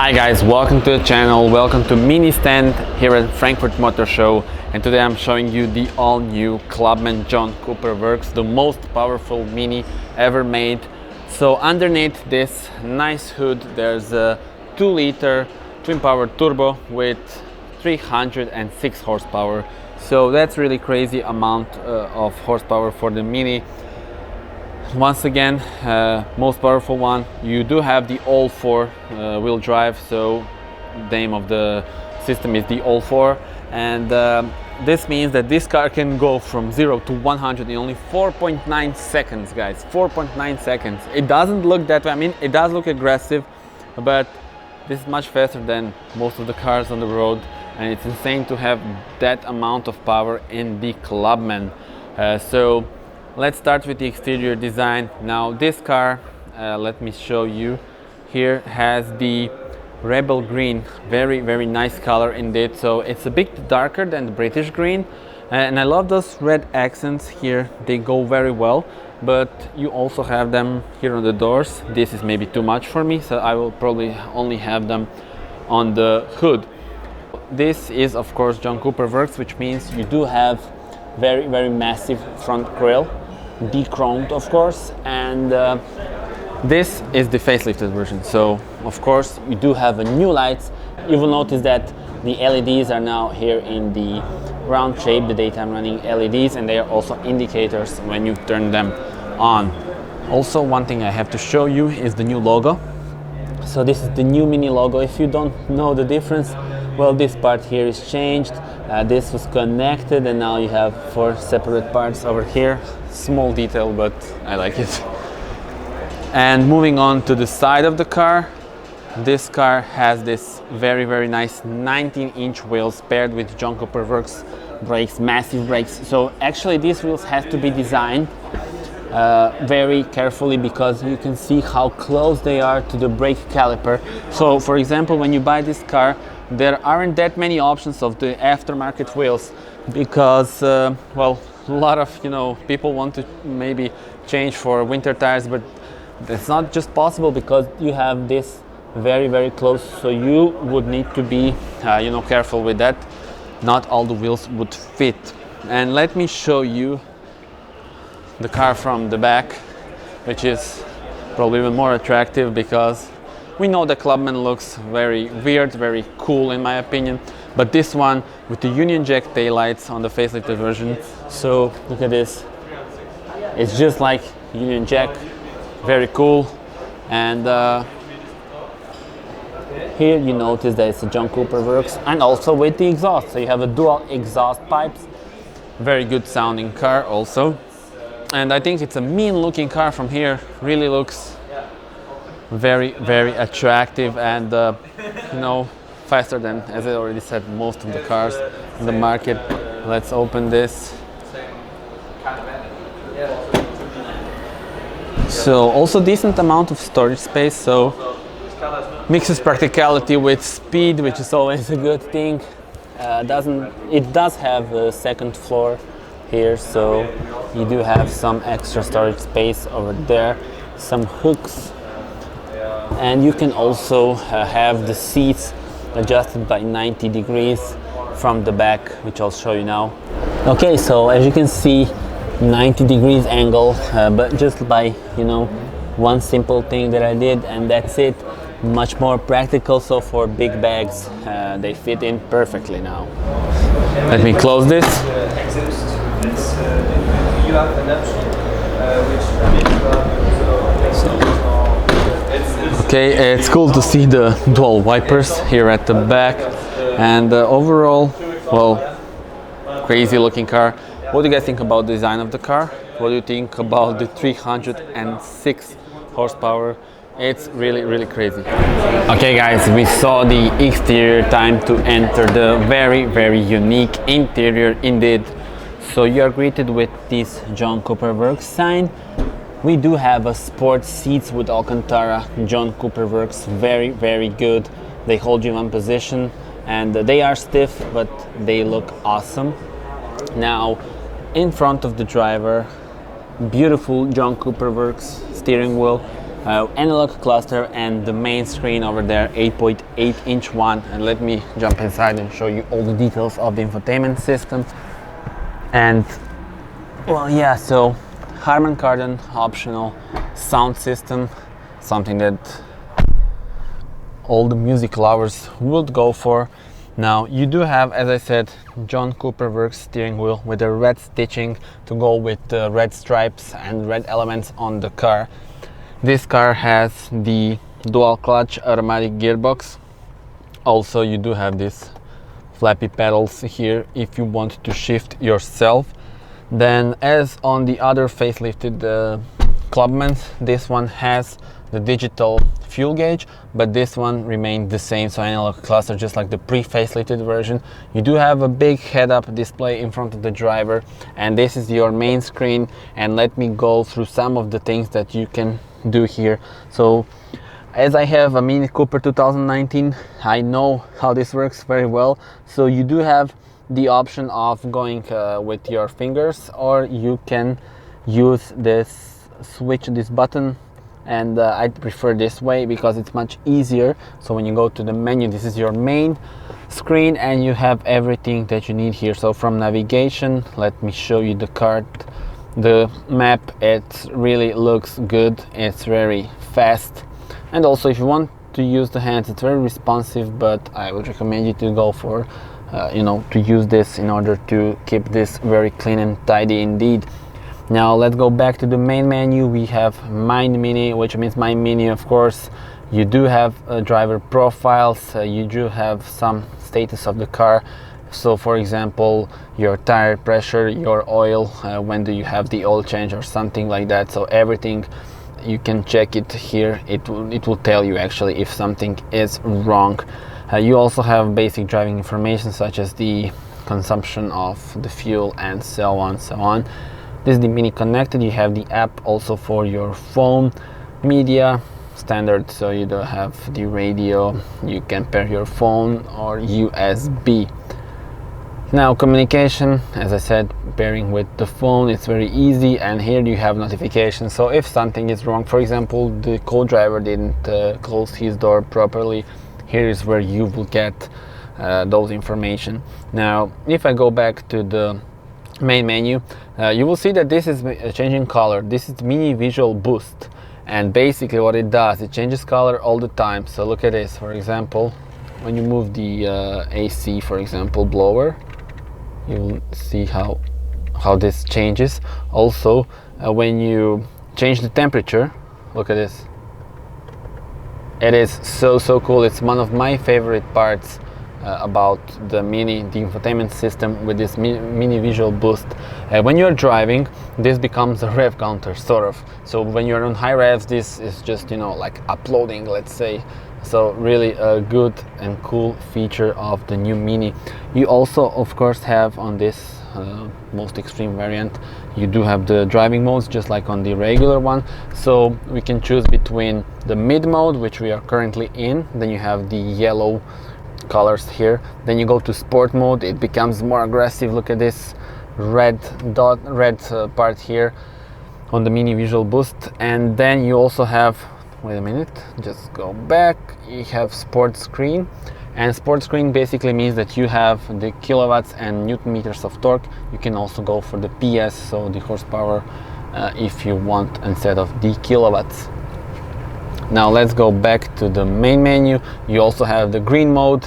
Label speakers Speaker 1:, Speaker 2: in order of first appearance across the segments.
Speaker 1: Hi guys, welcome to the channel, welcome to Mini Stand here at Frankfurt Motor Show, and today I'm showing you the all-new Clubman John Cooper Works, the most powerful Mini ever made. So underneath this nice hood there's a 2-liter twin-power turbo with 306 horsepower. So that's really crazy amount of horsepower for the Mini. Once again, most powerful one. You do have the all-4 wheel drive, so the name of the system is the all-4, and this means that this car can go from 0 to 100 in only 4.9 seconds, guys. 4.9 seconds. It doesn't look that way. I mean, it does look aggressive, but this is much faster than most of the cars on the road, and it's insane to have that amount of power in the Clubman. So let's start with the exterior design. Now this car, let me show you, here has the Rebel green, very nice color indeed. So it's a bit darker than the British green, and I love those red accents here. They go very well, but you also have them here on the doors. This is maybe too much for me, so I will probably only have them on the hood. This is of course John Cooper Works, which means you do have very massive front grille, de-chromed of course, and this is the facelifted version. So of course you do have a new lights. You will notice that the LEDs are now here in the round shape, the daytime running LEDs, and they are also indicators when you turn them on. Also, one thing I have to show you is the new logo. So this is the new Mini logo. If you don't know the difference, well, this part here is changed. This was connected, and now you have 4 separate parts over here. Small detail, but I like it. And moving on to the side of the car, this car has this very nice 19-inch wheels paired with John Cooper Works brakes, massive brakes. So actually these wheels have to be designed very carefully, because you can see how close they are to the brake caliper. So for example, when you buy this car, there aren't that many options of the aftermarket wheels, because well, a lot of people want to maybe change for winter tires, but that's not just possible because you have this very close. So you would need to be careful with that. Not all the wheels would fit. And let me show you the car from the back, which is probably even more attractive, because we know the Clubman looks very weird, very cool in my opinion, but this one with the Union Jack taillights on the facelifted version. So look at this, it's just like Union Jack, very cool. And here you notice that it's a John Cooper Works, and also with the exhaust, so you have a dual exhaust pipes. Very good sounding car also, and I think it's a mean looking car from here. Really looks very attractive, and faster than, as I already said, most of the cars in the market. Let's open this. So also decent amount of storage space, so mixes practicality with speed, which is always a good thing. It does have a second floor here, so you do have some extra storage space over there, some hooks. And you can also have the seats adjusted by 90 degrees from the back, which I'll show you now. Okay, so as you can see, 90 degrees angle, but just by one simple thing that I did, and that's it. Much more practical, so for big bags they fit in perfectly now. Let me close this. Okay, it's cool to see the dual wipers here at the back, and overall, well, crazy looking car. What do you guys think about the design of the car? What do you think about the 306 horsepower? It's really crazy. Okay guys, we saw the exterior. Time to enter the very unique interior indeed. So you are greeted with this John Cooper Works sign. We do have a sport seats with Alcantara. John Cooper Works, very good. They hold you in one position, and they are stiff, but they look awesome. Now in front of the driver, beautiful John Cooper Works steering wheel. analog cluster, and the main screen over there, 8.8-inch one. And let me jump inside and show you all the details of the infotainment system. And well, yeah, so Harman Kardon optional sound system, something that all the music lovers would go for. Now you do have, as I said, John Cooper Works steering wheel with the red stitching to go with the red stripes and red elements on the car. This car has the dual clutch automatic gearbox. Also you do have these flappy pedals here if you want to shift yourself. Then, as on the other facelifted Clubman, this one has the digital fuel gauge, but this one remained the same, so analog cluster, just like the pre-facelifted version. You do have a big head-up display in front of the driver, and this is your main screen. And let me go through some of the things that you can do here. So, as I have a Mini Cooper 2019, I know how this works very well. So you do have the option of going with your fingers, or you can use this switch, this button, and I prefer this way because it's much easier. So when you go to the menu, this is your main screen and you have everything that you need here. So from navigation, let me show you the card, the map. It really looks good, it's very fast, and also if you want to use the hands, it's very responsive, but I would recommend you to go for to use this in order to keep this very clean and tidy indeed. Now let's go back to the main menu. We have Mind Mini, which means My Mini, of course. You do have driver profiles, you do have some status of the car. So for example, your tire pressure, your oil, when do you have the oil change or something like that. So everything you can check it here. It will tell you actually if something is wrong. You also have basic driving information such as the consumption of the fuel and so on. This is the Mini Connected. You have the app also for your phone. Media standard, so you don't have the radio. You can pair your phone or USB. Now communication, as I said, pairing with the phone, it's very easy, and here you have notifications. So if something is wrong, for example, the co-driver didn't close his door properly, here is where you will get those information. Now if I go back to the main menu, you will see that this is changing color. This is Mini Visual Boost, and basically what it does, it changes color all the time. So look at this, for example, when you move the AC, for example, blower, you will see how this changes. Also when you change the temperature, look at this. It is so cool. It's one of my favorite parts about the infotainment system with this mini visual boost. When you're driving, this becomes a rev counter, sort of. So when you're on high revs, this is just like uploading, let's say. So really a good and cool feature of the new Mini. You also of course have on this most extreme variant, you do have the driving modes just like on the regular one. So we can choose between the mid mode, which we are currently in, then you have the yellow colors here, then you go to sport mode, it becomes more aggressive. Look at this red part here on the Mini Visual Boost. And then you also have, wait a minute, just go back, you have sport screen. And sport screen basically means that you have the kilowatts and newton meters of torque. You can also go for the PS, so the horsepower, if you want, instead of the kilowatts. Now let's go back to the main menu. You also have the green mode.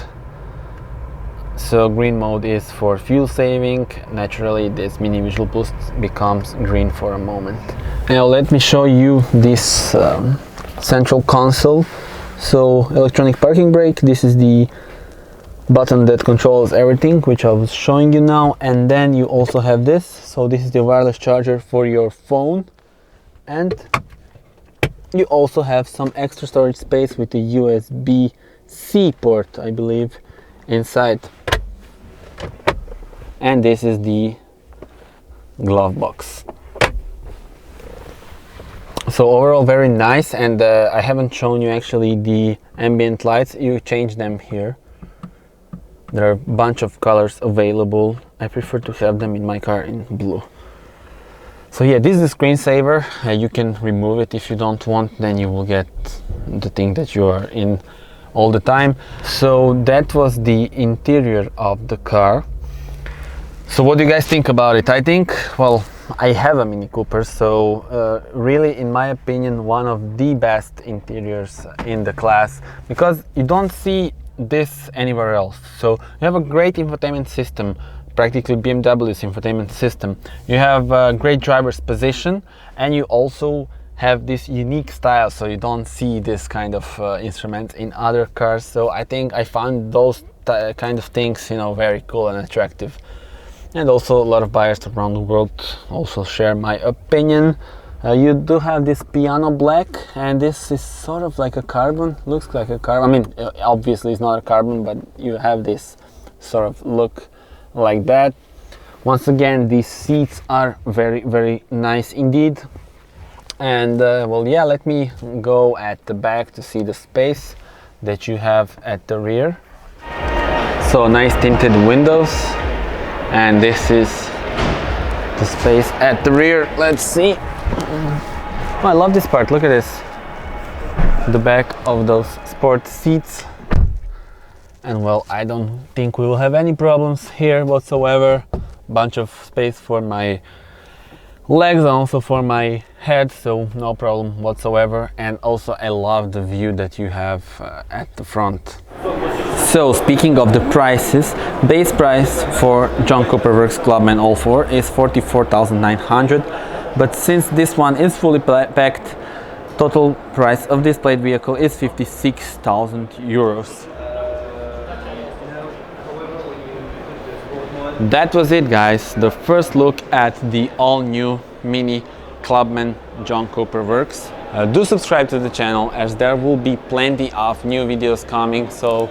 Speaker 1: So green mode is for fuel saving. Naturally, this Mini Visual Boost becomes green for a moment. Now let me show you this central console. So electronic parking brake, this is the button that controls everything, which I was showing you now. And then you also have this, so this is the wireless charger for your phone, and you also have some extra storage space with the USB-C port, I believe, inside. And this is the glove box. So overall very nice. And I haven't shown you actually the ambient lights. You change them here. There are a bunch of colors available. I prefer to have them in my car in blue. So yeah, this is the screensaver. You can remove it if you don't want, then you will get the thing that you are in all the time. So that was the interior of the car. So what do you guys think about it? I think, well, I have a Mini Cooper, so really, in my opinion, one of the best interiors in the class, because you don't see this anywhere else. So you have a great infotainment system, practically BMW's infotainment system. You have a great driver's position, and you also have this unique style, so you don't see this kind of instruments in other cars. So I think I found those kind of things, you know, very cool and attractive. And also a lot of buyers around the world also share my opinion. You do have this piano black, and this is sort of like a carbon, looks like a carbon. I mean, obviously it's not a carbon, but you have this sort of look like that. Once again, these seats are very, very nice indeed. And well, yeah, let me go at the back to see the space that you have at the rear. So nice tinted windows. And this is the space at the rear. Let's see. Oh, I love this part. Look at this. The back of those sport seats. And well, I don't think we will have any problems here whatsoever. Bunch of space for my legs and also for my head, so no problem whatsoever. And also I love the view that you have at the front. So speaking of the prices, base price for John Cooper Works Clubman All 4 is 44,900, but since this one is fully packed, total price of this plate vehicle is 56,000 euros. That was it, guys, the first look at the all-new Mini Clubman John Cooper Works. Do subscribe to the channel, as there will be plenty of new videos coming. So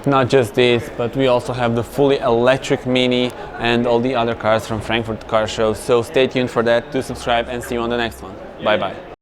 Speaker 1: not just this, but we also have the fully electric Mini and all the other cars from Frankfurt Car Show. So stay tuned for that, do subscribe, and see you on the next one. Bye bye.